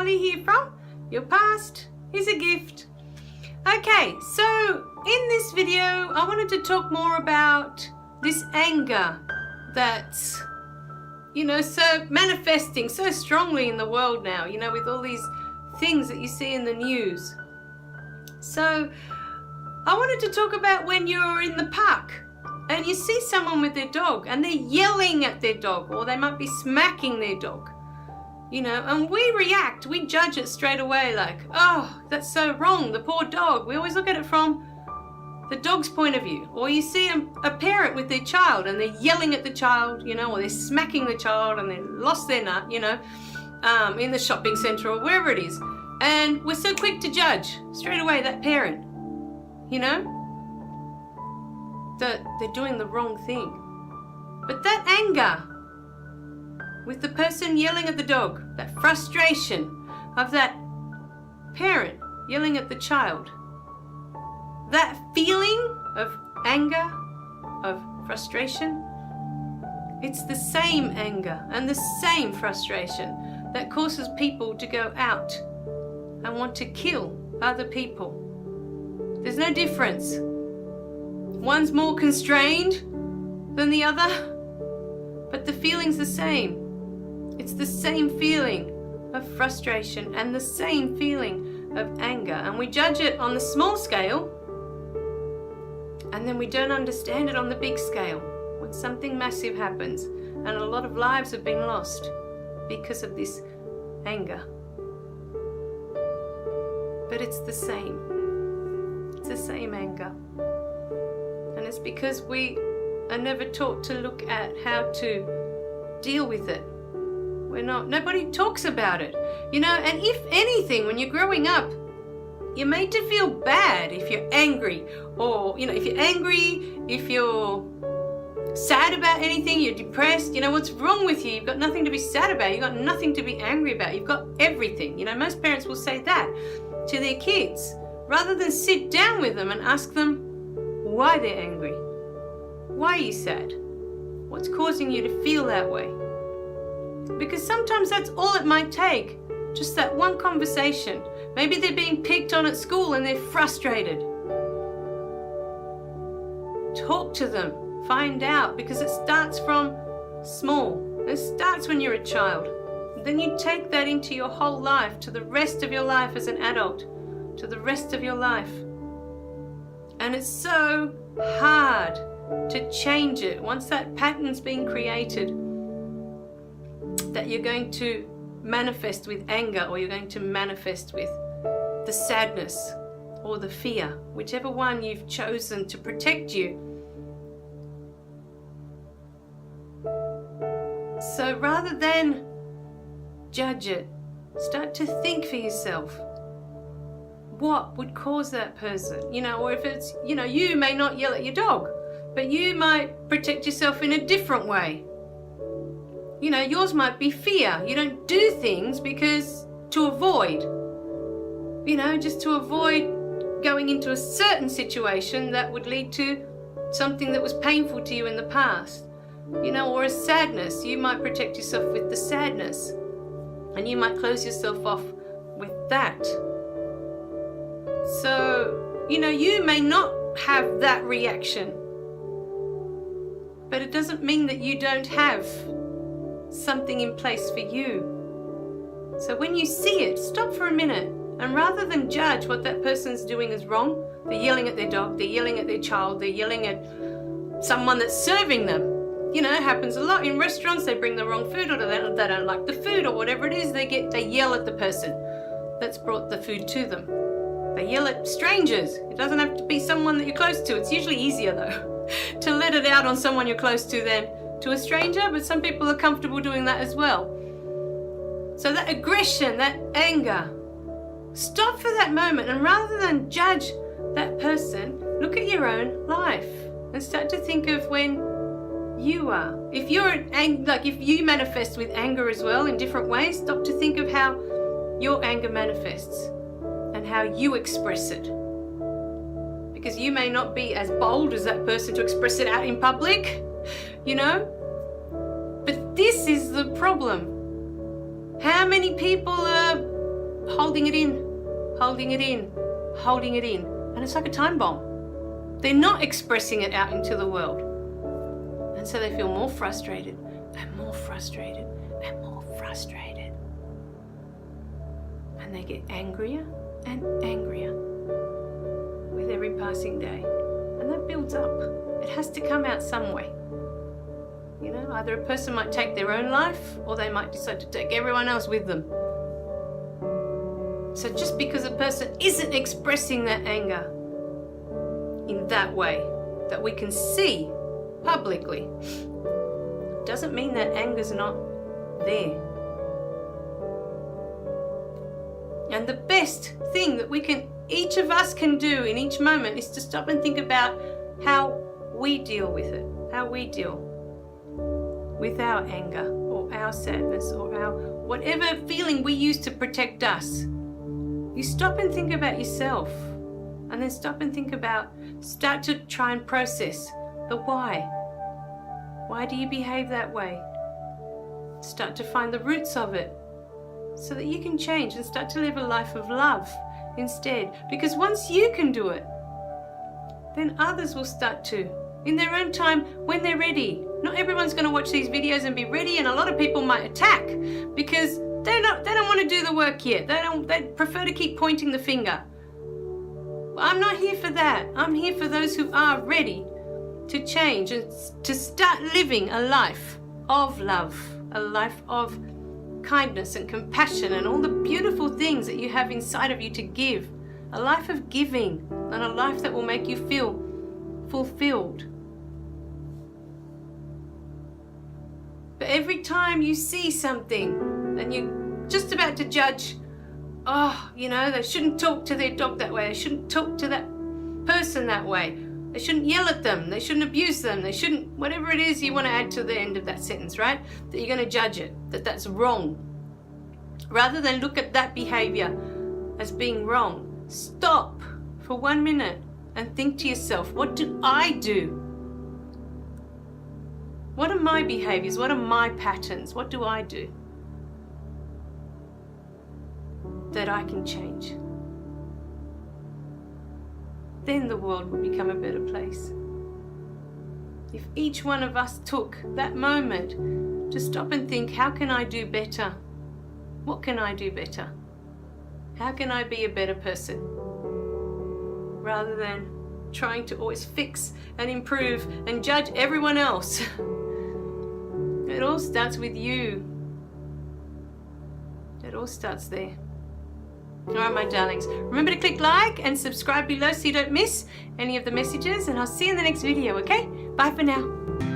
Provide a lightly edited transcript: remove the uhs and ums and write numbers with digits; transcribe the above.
we hear from. Your past is a gift. Okay, so in this video, I wanted to talk more about this anger that's, so manifesting so strongly in the world now, with all these things that you see in the news. So I wanted to talk about when you're in the park and you see someone with their dog and they're yelling at their dog, or they might be smacking their dog, and we judge it straight away like, oh, that's so wrong, the poor dog. We always look at it from the dog's point of view. Or you see a parent with their child and they're yelling at the child, or they're smacking the child and they lost their nut, in the shopping centre or wherever it is. And we're so quick to judge straight away that parent, that they're doing the wrong thing. But that anger with the person yelling at the dog, that frustration of that parent yelling at the child, that feeling of anger, of frustration, it's the same anger and the same frustration that causes people to go out and want to kill other people. There's no difference. One's more constrained than the other, but the feeling's the same. It's the same feeling of frustration and the same feeling of anger. And we judge it on the small scale, and then we don't understand it on the big scale when something massive happens and a lot of lives have been lost because of this anger. But it's the same. It's the same anger. And it's because we are never taught to look at how to deal with it. Nobody talks about it, and if anything, when you're growing up, you're made to feel bad if you're angry, or, if you're angry, if you're sad about anything, you're depressed, what's wrong with you? You've got nothing to be sad about, you've got nothing to be angry about, you've got everything. Most parents will say that to their kids, rather than sit down with them and ask them why they're angry. Why are you sad? What's causing you to feel that way? Because sometimes that's all it might take, just that one conversation. Maybe they're being picked on at school and they're frustrated. Talk to them, find out, because it starts from small. It starts when you're a child. Then you take that into your whole life, to the rest of your life as an adult, to the rest of your life. And it's so hard to change it once that pattern's been created, that you're going to manifest with anger, or you're going to manifest with the sadness or the fear, whichever one you've chosen to protect you. So rather than judge it, start to think for yourself. What would cause that person? Or if it's, you may not yell at your dog, but you might protect yourself in a different way. Yours might be fear. You don't do things because to avoid, just to avoid going into a certain situation that would lead to something that was painful to you in the past. Or a sadness. You might protect yourself with the sadness, and you might close yourself off with that. So, you may not have that reaction, but it doesn't mean that you don't have something in place for you. So when you see it, stop for a minute, and rather than judge what that person's doing is wrong, they're yelling at their dog, they're yelling at their child, they're yelling at someone that's serving them. It happens a lot in restaurants. They bring the wrong food, or they don't like the food, or whatever it is, they yell at the person that's brought the food to them. They yell at strangers. It doesn't have to be someone that you're close to. It's usually easier though to let it out on someone you're close to than to a stranger, but some people are comfortable doing that as well. So that aggression, that anger, stop for that moment, and rather than judge that person, look at your own life and start to think of when you are. If you manifest with anger as well in different ways, stop to think of how your anger manifests and how you express it. Because you may not be as bold as that person to express it out in public, but this is the problem. How many people are holding it in, holding it in, holding it in. And it's like a time bomb. They're not expressing it out into the world. And so they feel more frustrated and more frustrated and more frustrated. And they get angrier and angrier with every passing day. And that builds up. It has to come out some way. You know, either a person might take their own life or they might decide to take everyone else with them. So just because a person isn't expressing that anger in that way that we can see publicly, doesn't mean that anger's not there. And the best thing that each of us can do in each moment is to stop and think about how we deal with it, how we deal with our anger or our sadness or our whatever feeling we use to protect us. You stop and think about yourself, and then start to try and process the why. Why do you behave that way? Start to find the roots of it so that you can change and start to live a life of love instead. Because once you can do it, then others will start to, in their own time, when they're ready. Not everyone's going to watch these videos and be ready, and a lot of people might attack because they don't want to do the work yet. They prefer to keep pointing the finger. I'm not here for that. I'm here for those who are ready to change and to start living a life of love, a life of kindness and compassion and all the beautiful things that you have inside of you to give. A life of giving and a life that will make you feel fulfilled. But every time you see something and you're just about to judge, oh, you know, they shouldn't talk to their dog that way. They shouldn't talk to that person that way. They shouldn't yell at them. They shouldn't abuse them. They shouldn't, whatever it is you want to add to the end of that sentence, right? That you're going to judge it, that's wrong. Rather than look at that behavior as being wrong, stop for 1 minute and think to yourself, what do I do? What are my behaviors? What are my patterns? What do I do that I can change? Then the world will become a better place. If each one of us took that moment to stop and think, how can I do better? What can I do better? How can I be a better person? Rather than trying to always fix and improve and judge everyone else. It all starts with you. It all starts there. All right, my darlings. Remember to click like and subscribe below so you don't miss any of the messages, and I'll see you in the next video, okay? Bye for now.